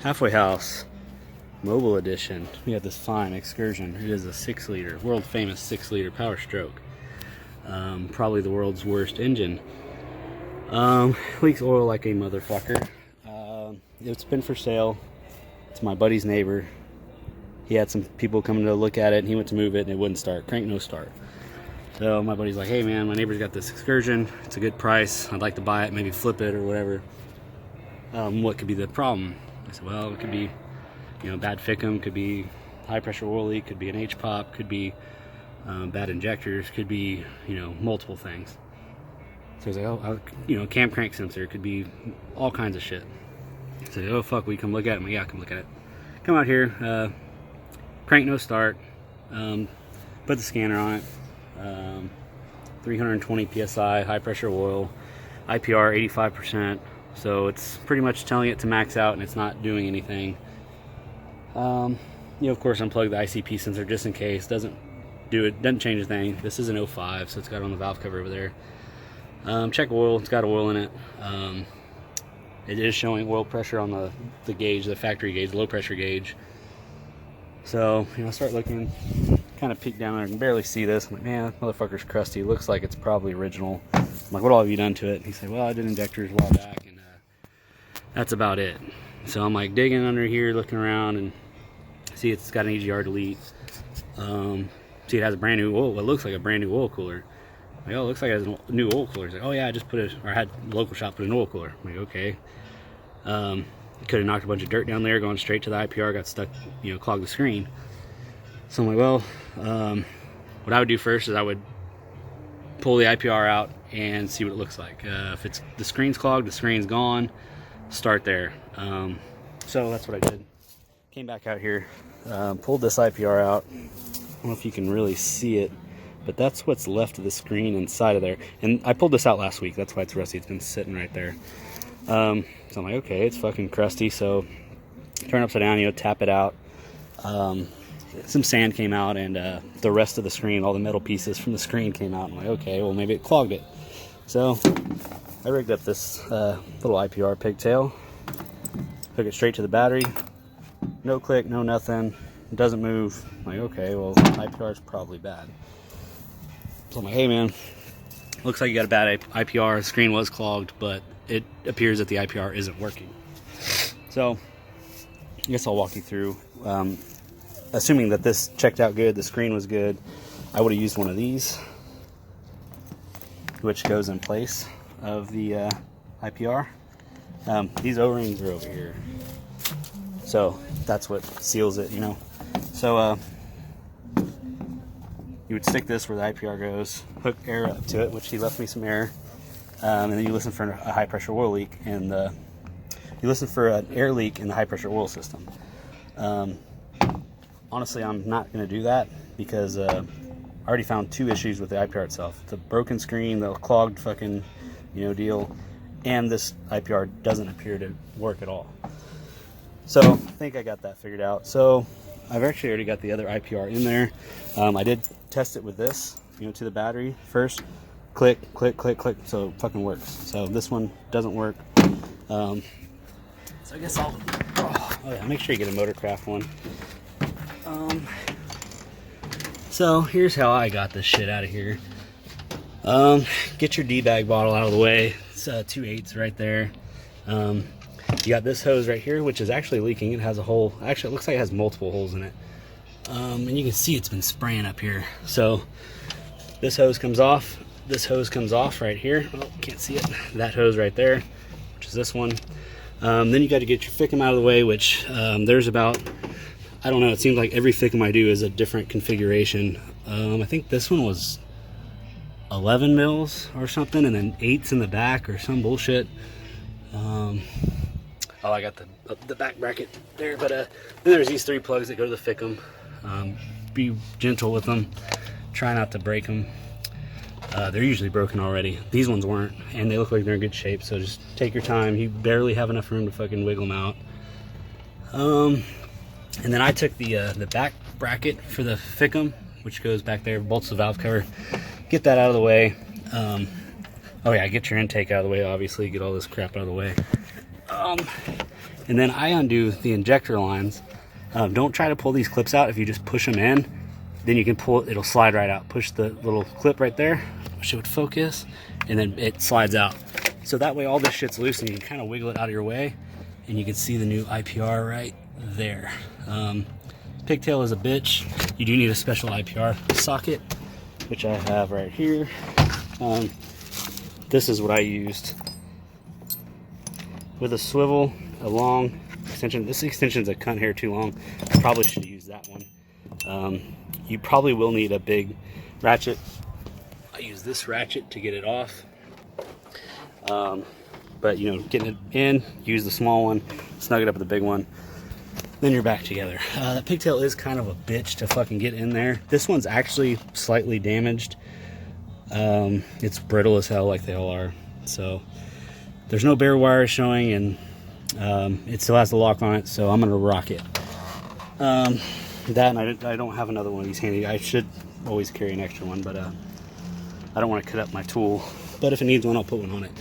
Halfway House Mobile Edition. We have this fine Excursion. It is a 6-liter, world famous 6-liter Power Stroke. Probably the world's worst engine. Leaks oil like a motherfucker. It's been for sale. It's my buddy's neighbor. He had some people coming to look at it, and he went to move it, and it wouldn't start. Crank no start. So my buddy's like, hey man, my neighbor's got this Excursion. It's a good price. I'd like to buy it, maybe flip it or whatever. What could be the problem? I said, well, it could be, bad fickum, could be high pressure oil leak, could be an H-pop, could be bad injectors, could be, multiple things. So he's like, cam crank sensor, could be all kinds of shit. So, oh fuck, will you come look at it? I'm like, yeah, come look at it. Come out here, crank no start, put the scanner on it, 320 PSI, high pressure oil, IPR 85%. So it's pretty much telling it to max out, and it's not doing anything. Of course, unplug the ICP sensor just in case. Doesn't change a thing. This is an 05, so it's got on the valve cover over there. Check oil. It's got oil in it. It is showing oil pressure on the gauge, the factory gauge, low pressure gauge. So I start looking, kind of peek down there. I can barely see this. I'm like, man, that motherfucker's crusty. Looks like it's probably original. I'm like, what all have you done to it? And he said, well, I did injectors a while back, and that's about it. So I'm like digging under here, looking around, and see it's got an EGR delete. See it has a brand new oil. What looks like a brand new oil cooler. I'm like, oh, it looks like it has a new oil cooler. He's like, oh yeah, I just put it, or I had the local shop put an oil cooler. I'm like, okay. Could have knocked a bunch of dirt down there, going straight to the IPR, got stuck, clogged the screen. So I'm like, well, what I would do first is I would pull the IPR out and see what it looks like. If it's the screen's clogged, the screen's gone, start there. So that's what I did. Came back out here, pulled this IPR out. I don't know if you can really see it, but that's what's left of the screen inside of there. And I pulled this out last week. That's why it's rusty. It's been sitting right there. So I'm like, okay, it's fucking crusty. So turn it upside down, tap it out. Some sand came out, and the rest of the screen, all the metal pieces from the screen came out. I'm like, okay, well, maybe it clogged it. So I rigged up this little IPR pigtail, hook it straight to the battery, no click, no nothing, it doesn't move. I'm like, okay, well, IPR is probably bad. So I'm like, hey man, looks like you got a bad IPR. The screen was clogged, but it appears that the IPR isn't working. So I guess I'll walk you through. Assuming that this checked out good, the screen was good, I would have used one of these, which goes in place of the IPR. These O-rings are over here, so that's what seals it, So you would stick this where the IPR goes, hook air up to it, which he left me some air, and then you listen for a high pressure oil leak, and you listen for an air leak in the high pressure oil system. Honestly, I'm not going to do that because I already found 2 issues with the IPR itself. The broken screen, the clogged fucking, deal, and this IPR doesn't appear to work at all. So I think I got that figured out. So I've actually already got the other IPR in there. I did test it with this, to the battery first. Click, click, click, click, so it fucking works. So this one doesn't work. So I guess make sure you get a Motorcraft one. So here's how I got this shit out of here. Get your D-bag bottle out of the way. It's 2/8 right there. You got this hose right here, which is actually leaking. It has a hole. Actually, it looks like it has multiple holes in it. And you can see it's been spraying up here. So this hose comes off. This hose comes off right here. Oh, can't see it. That hose right there, which is this one. Then you got to get your fickum out of the way, which there's about, I don't know, it seems like every fickum I do is a different configuration. I think this one was 11 mils or something, and then 8s in the back or some bullshit. I got the back bracket there, but then there's these 3 plugs that go to the fickum. Be gentle with them. Try not to break them. They're usually broken already. These ones weren't, and they look like they're in good shape, so just take your time. You barely have enough room to fucking wiggle them out. And then I took the back bracket for the fickum, which goes back there, bolts the valve cover. Get that out of the way. Oh yeah, get your intake out of the way, obviously. Get all this crap out of the way. And then I undo the injector lines. Don't try to pull these clips out. If you just push them in, then you can pull it, it'll slide right out. Push the little clip right there, wish it would focus, and then it slides out. So that way all this shit's loose and you can kind of wiggle it out of your way, and you can see the new IPR right there. Pigtail is a bitch. You do need a special IPR socket, which I have right here. This is what I used. With a swivel, a long extension. This extension's a cunt hair too long. I probably should have used that one. You probably will need a big ratchet. I use this ratchet to get it off. But you know, getting it in, use the small one, snug it up with the big one, then you're back together. That pigtail is kind of a bitch to fucking get in there. This one's actually slightly damaged. It's brittle as hell like they all are. So there's no bare wire showing, and it still has the lock on it, so I'm gonna rock it. That, and I don't have another one of these handy. I should always carry an extra one, but I don't want to cut up my tool. But if it needs one, I'll put one on it.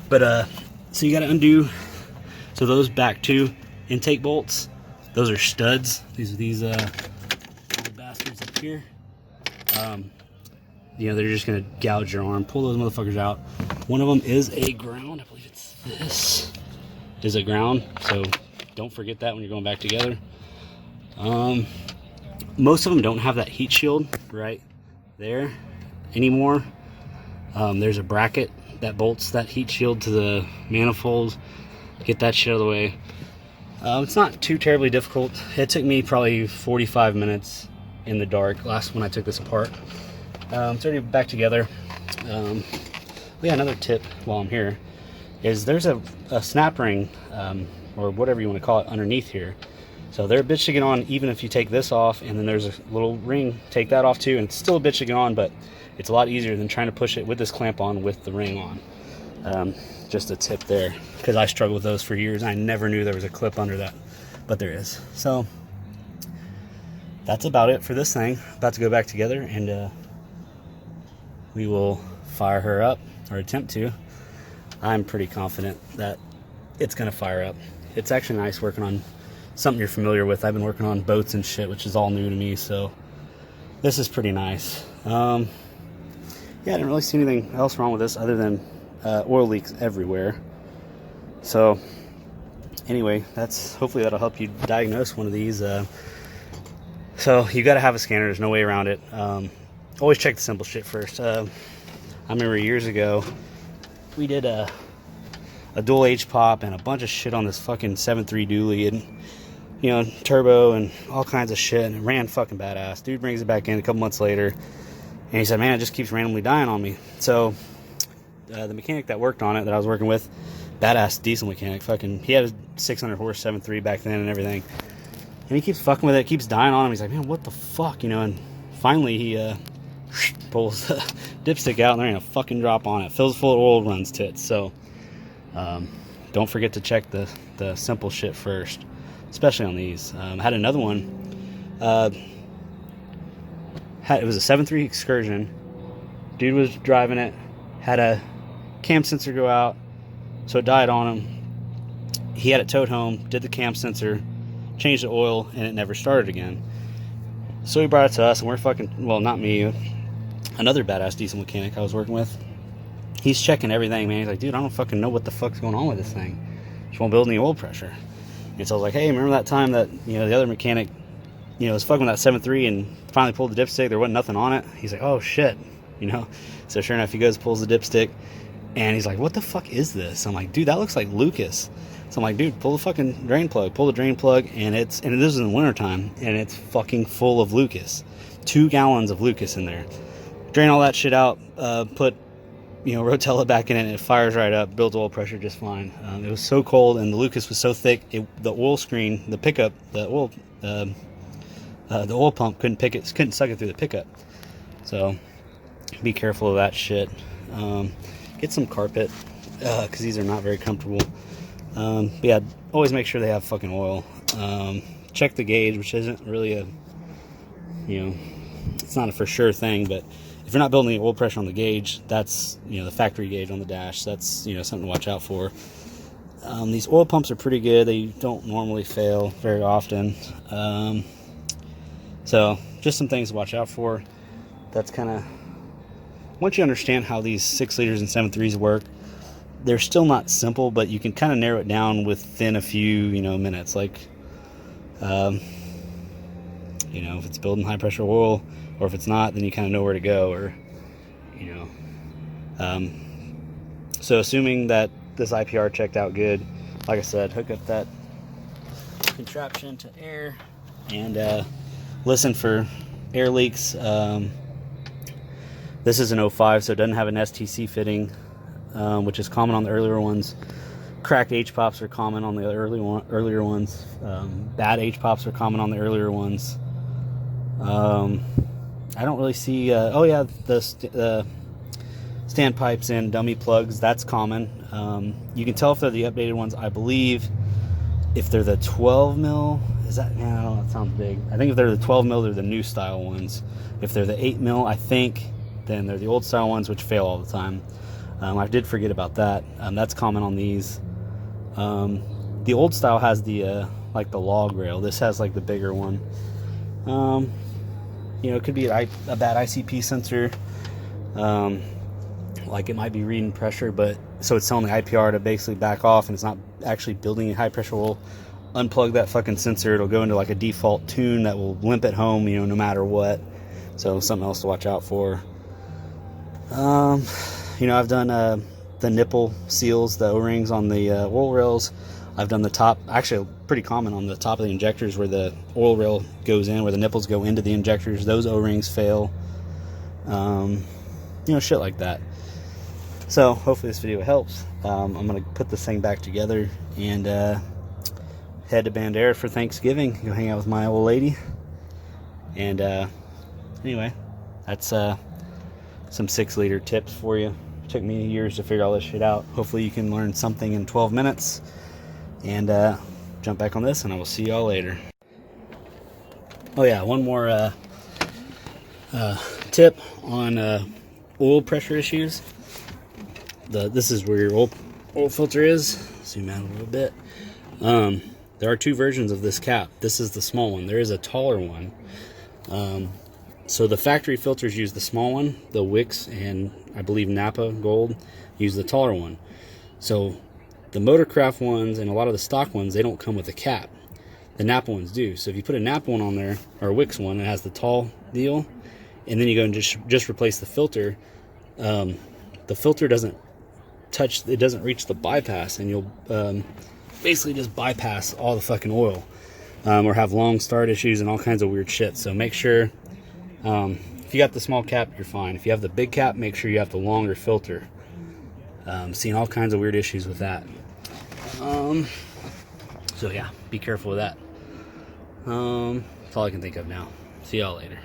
But so you got to undo. So those back two intake bolts, those are studs. These little bastards up here. You know, they're just gonna gouge your arm. Pull those motherfuckers out. One of them is a ground. I believe it's this. Is a ground. So don't forget that when you're going back together. Most of them don't have that heat shield right there anymore. There's a bracket that bolts that heat shield to the manifold. Get that shit out of the way. It's not too terribly difficult. It took me probably 45 minutes in the dark last when I took this apart. It's already back together. Yeah, another tip while I'm here is there's a snap ring, or whatever you want to call it, underneath here. So they're a bitch to get on even if you take this off, and then there's a little ring, take that off too, and it's still a bitch to get on, but it's a lot easier than trying to push it with this clamp on with the ring on. Just a tip there, because I struggled with those for years. I never knew there was a clip under that, but there is. So that's about it for this thing. About to go back together, and we will fire her up, or attempt to. I'm pretty confident that it's gonna fire up. It's actually nice working on something you're familiar with. I've been working on boats and shit, which is all new to me, so this is pretty nice. Yeah, I didn't really see anything else wrong with this other than oil leaks everywhere. So anyway, hopefully that'll help you diagnose one of these. So you got to have a scanner. There's no way around it. Always check the simple shit first. I remember years ago we did a dual H pop and a bunch of shit on this fucking 7.3 dually, and you know, turbo and all kinds of shit, and it ran fucking badass. Dude brings it back in a couple months later, and he said, man, it just keeps randomly dying on me. So the mechanic that worked on it, that I was working with, badass diesel mechanic, fucking, he had a 600 horse 7.3 back then and everything, and he keeps fucking with it, keeps dying on him. He's like, man, what the fuck, you know? And finally he pulls the dipstick out, and there ain't a fucking drop on it. Fills full of oil, runs tits. So don't forget to check the simple shit first, especially on these. I had another one. It was a 7.3 Excursion. Dude was driving it, had a cam sensor go out, so it died on him. He had it towed home, did the cam sensor, changed the oil, and it never started again. So he brought it to us, and we're fucking, well, not me, another badass diesel mechanic I was working with. He's checking everything, man. He's like, dude, I don't fucking know what the fuck's going on with this thing. Just won't build any oil pressure. And so I was like, hey, remember that time that, you know, the other mechanic, you know, was fucking with that 7.3 and finally pulled the dipstick, there wasn't nothing on it? He's like, oh shit, you know? So sure enough, he goes, pulls the dipstick, and he's like, what the fuck is this? I'm like, dude, that looks like Lucas. So I'm like, dude, pull the fucking drain plug. Pull the drain plug, and this is in the wintertime, and it's fucking full of Lucas. 2 gallons of Lucas in there. Drain all that shit out, put, you know, Rotella back in it, and it fires right up, builds oil pressure just fine. It was so cold, and the Lucas was so thick, the oil screen, the pickup, the oil pump couldn't suck it through the pickup. So be careful of that shit. Get some carpet, because these are not very comfortable. But yeah, always make sure they have fucking oil. Check the gauge, which isn't really a, you know, it's not a for sure thing, but if you're not building the oil pressure on the gauge, that's, you know, the factory gauge on the dash, that's, you know, something to watch out for. These oil pumps are pretty good. They don't normally fail very often. So just some things to watch out for. That's kind of, once you understand how these 6 liters and 7.3s work, they're still not simple, but you can kind of narrow it down within a few, minutes. Like, if it's building high pressure oil, or if it's not, then you kind of know where to go, or, so assuming that this IPR checked out good, like I said, hook up that contraption to air and listen for air leaks. This is an 05, so it doesn't have an STC fitting, which is common on the earlier ones. Cracked H-pops are common on the earlier ones. Bad H-pops are common on the earlier ones. I don't really see... the standpipes and dummy plugs, that's common. You can tell if they're the updated ones, I believe. If they're the 12 mil, is that... Yeah, I don't know, that sounds big. I think if they're the 12 mil, they're the new style ones. If they're the 8 mil, I think, then they're the old style ones, which fail all the time. I did forget about that. That's common on these. The old style has the like the log rail. This has like the bigger one. It could be a bad ICP sensor. Like it might be reading pressure, but so it's telling the IPR to basically back off, and it's not actually building a high pressure oil. Unplug that fucking sensor. It'll go into like a default tune that will limp it home, no matter what. So something else to watch out for. I've done the nipple seals, the O-rings on the oil rails. I've done the top, actually pretty common on the top of the injectors where the oil rail goes in, where the nipples go into the injectors. Those O-rings fail. Shit like that. So hopefully this video helps. I'm going to put this thing back together and head to Bandera for Thanksgiving. Go hang out with my old lady. And anyway, that's some 6-liter tips for you. It took me years to figure all this shit out. Hopefully you can learn something in 12 minutes. And jump back on this, and I will see y'all later. Oh yeah, one more tip on oil pressure issues. This is where your oil filter is. Zoom out a little bit. There are 2 versions of this cap. This is the small one. There is a taller one. So the factory filters use the small one. The Wix and I believe Napa Gold use the taller one. So the Motorcraft ones and a lot of the stock ones, they don't come with a cap. The Napa ones do. So if you put a Napa one on there, or a Wix one, it has the tall deal, and then you go and just replace the filter, the filter doesn't reach the bypass, and you'll basically just bypass all the fucking oil, or have long start issues and all kinds of weird shit. So make sure, if you got the small cap, you're fine. If you have the big cap, make sure you have the longer filter. Seen all kinds of weird issues with that. So yeah, be careful with that. That's all I can think of now. See y'all later.